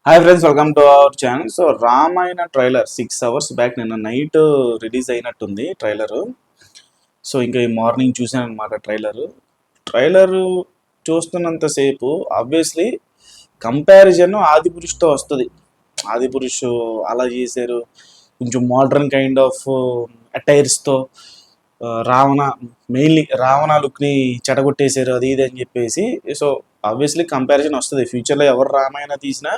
Hi friends, welcome to our channel. So Ramayana trailer 6 hours back నిన్న night release అయినట్టుంది trailer. So ఇంకా ఈ morning చూసాను అనమాట ట్రైలరు చూస్తున్నంతసేపు ఆబ్వియస్లీ కంపారిజన్ ఆదిపురుషుతో వస్తుంది. ఆదిపురుషు అలా చేశారు, కొంచెం మోడర్న్ కైండ్ ఆఫ్ అటైర్స్తో రావణ మెయిన్లీ రావణ లుక్ని చెడగొట్టేశారు అది ఇది అని చెప్పేసి. సో ఆబ్వియస్లీ కంపారిజన్ వస్తుంది. ఫ్యూచర్లో ఎవరు రామాయణ తీసినా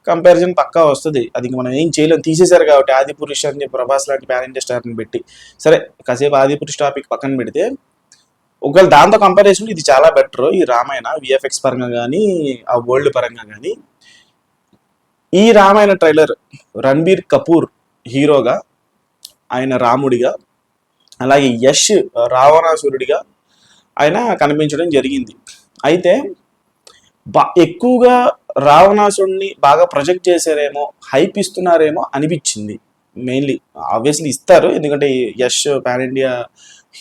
కంపారిజన్ పక్కా వస్తుంది. అది మనం ఏం చేయలేం, తీసేశారు కాబట్టి ఆదిపురుష్ అని చెప్పి ప్రభాస్ లాంటి ప్యాన్ ఇండియా స్టార్ని పెట్టి. సరే కాసేపు ఆదిపురుష్ టాపిక్ పక్కన పెడితే ఒకవేళ దాంతో కంపారిజన్ ఇది చాలా బెటర్. ఈ రామాయణ విఎఫ్ఎక్స్ పరంగా కానీ ఆ వరల్డ్ పరంగా కానీ ఈ రామాయణ ట్రైలర్ రణబీర్ కపూర్ హీరోగా, ఆయన రాముడిగా, అలాగే యష్ రావణాసురుడిగా ఆయన కనిపించడం జరిగింది. అయితే ఎక్కువగా రావణాసుడిని బాగా ప్రొజెక్ట్ చేశారేమో, హైప్ ఇస్తున్నారేమో అనిపించింది. మెయిన్లీ ఆబ్వియస్లీ ఇస్తారు, ఎందుకంటే యష్ పాన్ ఇండియా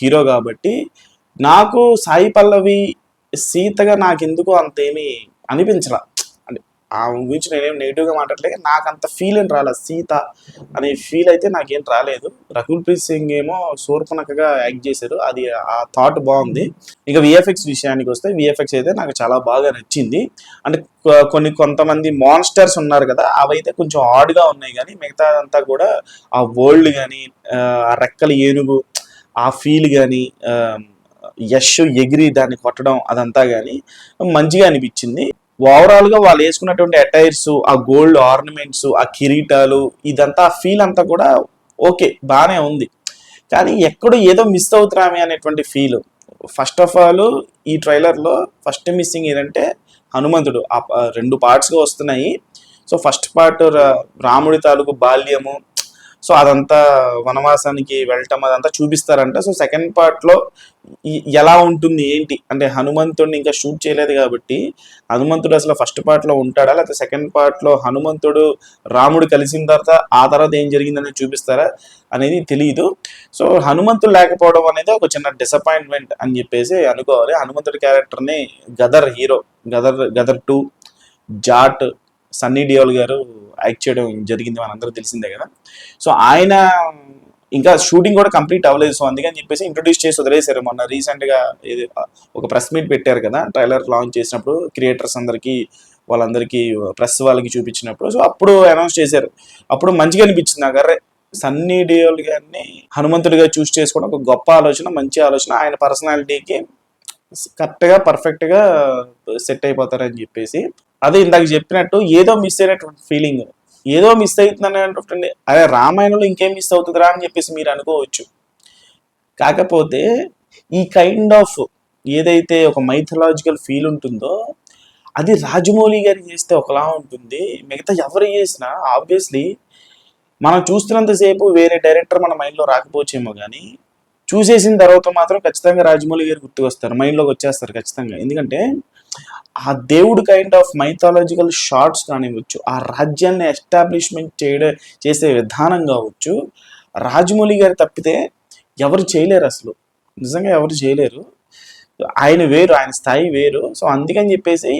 హీరో కాబట్టి. నాకు సాయి పల్లవి సీతగా నాకెందుకు అంతేమీ అనిపించలా. అంటే ఆ గురించి నేనేం నెగిటివ్గా మాట్లాడలేదు, నాకు అంత ఫీల్ ఏం రాలేదు. సీత అనే ఫీల్ అయితే నాకేం రాలేదు. రకుల్ ప్రీత్ సింగ్ ఏమో శూర్పణఖగా యాక్ట్ చేశారు, అది ఆ థాట్ బాగుంది. ఇక విఎఫ్ఎక్స్ విషయానికి వస్తే విఎఫ్ఎక్స్ అయితే నాకు చాలా బాగా నచ్చింది. అంటే కొంతమంది మాన్స్టర్స్ ఉన్నారు కదా, అవైతే కొంచెం ఆడ్గా ఉన్నాయి, కానీ మిగతా అంతా కూడా ఆ వరల్డ్ కానీ, ఆ రెక్కల ఏనుగు ఆ ఫీల్ కానీ, యష్ ఎగిరి దాన్ని కొట్టడం అదంతా కానీ మంచిగా అనిపించింది. ఓవరాల్గా వాళ్ళు వేసుకున్నటువంటి అటైర్స్, ఆ గోల్డ్ ఆర్నమెంట్స్, ఆ కిరీటాలు, ఇదంతా ఆ ఫీల్ అంతా కూడా ఓకే బాగానే ఉంది. కానీ ఎక్కడో ఏదో మిస్ అవుతున్నామే అనేటువంటి ఫీల్. ఫస్ట్ ఆఫ్ ఆల్ ఈ ట్రైలర్లో ఫస్ట్ మిస్సింగ్ ఏంటంటే హనుమంతుడు. 2 పార్ట్స్గా వస్తున్నాయి. సో ఫస్ట్ పార్ట్ రాముడి తాలూకు బాల్యము, సో అదంతా వనవాసానికి వెళ్ళటం అదంతా చూపిస్తారంట. సో సెకండ్ పార్ట్లో ఎలా ఉంటుంది ఏంటి అంటే, హనుమంతుడిని ఇంకా షూట్ చేయలేదు కాబట్టి హనుమంతుడు అసలు ఫస్ట్ పార్ట్లో ఉంటాడా, లేకపోతే సెకండ్ పార్ట్లో హనుమంతుడు రాముడు కలిసిన తర్వాత ఏం జరిగిందనేది చూపిస్తారా అనేది తెలియదు. సో హనుమంతుడు లేకపోవడం అనేది ఒక చిన్న డిసప్పాయింట్మెంట్ అని చెప్పేసి అనుకోవాలి. హనుమంతుడి క్యారెక్టర్ని గదర్ హీరో, గదర్ 2 జాట్ సన్నీ డియోల్ గారు యాక్ట్ చేయడం జరిగింది, మనందరూ తెలిసిందే కదా. సో ఆయన ఇంకా షూటింగ్ కూడా కంప్లీట్ అవ్వలేదు. సో అందుకని చెప్పేసి ఇంట్రొడ్యూస్ చేసి వదిలేశారు. మొన్న రీసెంట్గా ఇది ఒక ప్రెస్ మీట్ పెట్టారు కదా ట్రైలర్ లాంచ్ చేసినప్పుడు, క్రియేటర్స్ అందరికీ వాళ్ళందరికీ ప్రెస్ వాళ్ళకి చూపించినప్పుడు. సో అప్పుడు అనౌన్స్ చేశారు. అప్పుడు మంచిగా అనిపించింది నాకు, అరే సన్నీ డియోల్ గారిని హనుమంతుడిగా చూస్ చేసుకోవడం ఒక గొప్ప ఆలోచన, మంచి ఆలోచన. ఆయన పర్సనాలిటీకి కరెక్ట్గా పర్ఫెక్ట్గా సెట్ అయిపోతారని చెప్పేసి. అదే ఇందాక చెప్పినట్టు ఏదో మిస్ అయినటువంటి ఫీలింగ్, ఏదో మిస్ అవుతుందనేటువంటి, అదే రామాయణంలో ఇంకేం మిస్ అవుతుందిరా అని చెప్పేసి మీరు అనుకోవచ్చు. కాకపోతే ఈ కైండ్ ఆఫ్ ఏదైతే ఒక మైథలాజికల్ ఫీల్ ఉంటుందో అది రాజమౌళి గారు చేస్తే ఒకలా ఉంటుంది, మిగతా ఎవరు చేసినా ఆబ్వియస్లీ మనం చూస్తున్నంతసేపు వేరే డైరెక్టర్ మన మైండ్లో రాకపోవచ్చేమో, కానీ చూసేసిన తర్వాత మాత్రం ఖచ్చితంగా రాజమౌళి గారు గుర్తుకొస్తారు, మైండ్లోకి వచ్చేస్తారు ఖచ్చితంగా. ఎందుకంటే ఆ దేవుడు కైండ్ ఆఫ్ మైథాలజికల్ షార్ట్స్ కానివ్వచ్చు, ఆ రాజ్యాన్ని ఎస్టాబ్లిష్మెంట్ చేసే విధానం కావచ్చు, రాజమౌళి గారు తప్పితే ఎవరు చేయలేరు, అసలు నిజంగా ఎవరు చేయలేరు. ఆయన వేరు, ఆయన స్థాయి వేరు. సో అందుకని చెప్పేసి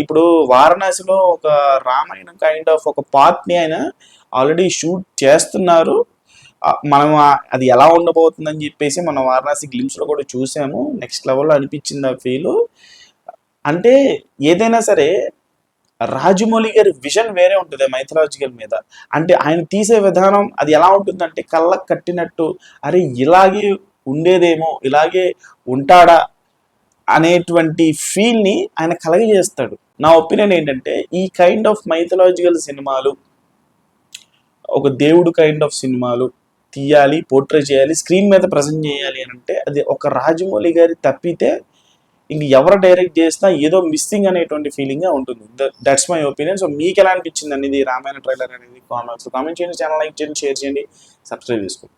ఇప్పుడు వారణాసిలో ఒక రామాయణం కైండ్ ఆఫ్ ఒక పార్ట్ని ఆయన ఆల్రెడీ షూట్ చేస్తున్నారు. మనం అది ఎలా ఉండబోతుందని చెప్పేసి మనం వారణాసి గ్లిమ్స్లో కూడా చూసాము. నెక్స్ట్ లెవెల్లో అనిపించింది ఆ ఫీలు. అంటే ఏదైనా సరే రాజమౌళి గారి విజన్ వేరే ఉంటుంది మైథలాజికల్ మీద. అంటే ఆయన తీసే విధానం అది ఎలా ఉంటుందంటే కళ్ళకు కట్టినట్టు, అరే ఇలాగే ఉండేదేమో, ఇలాగే ఉంటాడా అనేటువంటి ఫీల్ని ఆయన కలగజేస్తాడు. నా ఒపీనియన్ ఏంటంటే ఈ కైండ్ ఆఫ్ మైథలాజికల్ సినిమాలు, ఒక దేవుడు కైండ్ ఆఫ్ సినిమాలు తీయాలి, పోర్ట్రే చేయాలి, స్క్రీన్ మీద ప్రజెంట్ చేయాలి అని అంటే అది ఒక రాజమౌళి గారి తప్పితే ఇంక ఎవరు డైరెక్ట్ చేసినా ఏదో మిస్సింగ్ అనేటువంటి ఫీలింగ్గా ఉంటుంది. That's my opinion. సో మీకు ఎలా అనిపించింది అనేది రామాయణ ట్రైలర్ అనేది కామెంట్ చేయండి, ఛానల్ లైక్ చేయండి, షేర్ చేయండి, సబ్స్క్రైబ్ చేసుకోండి.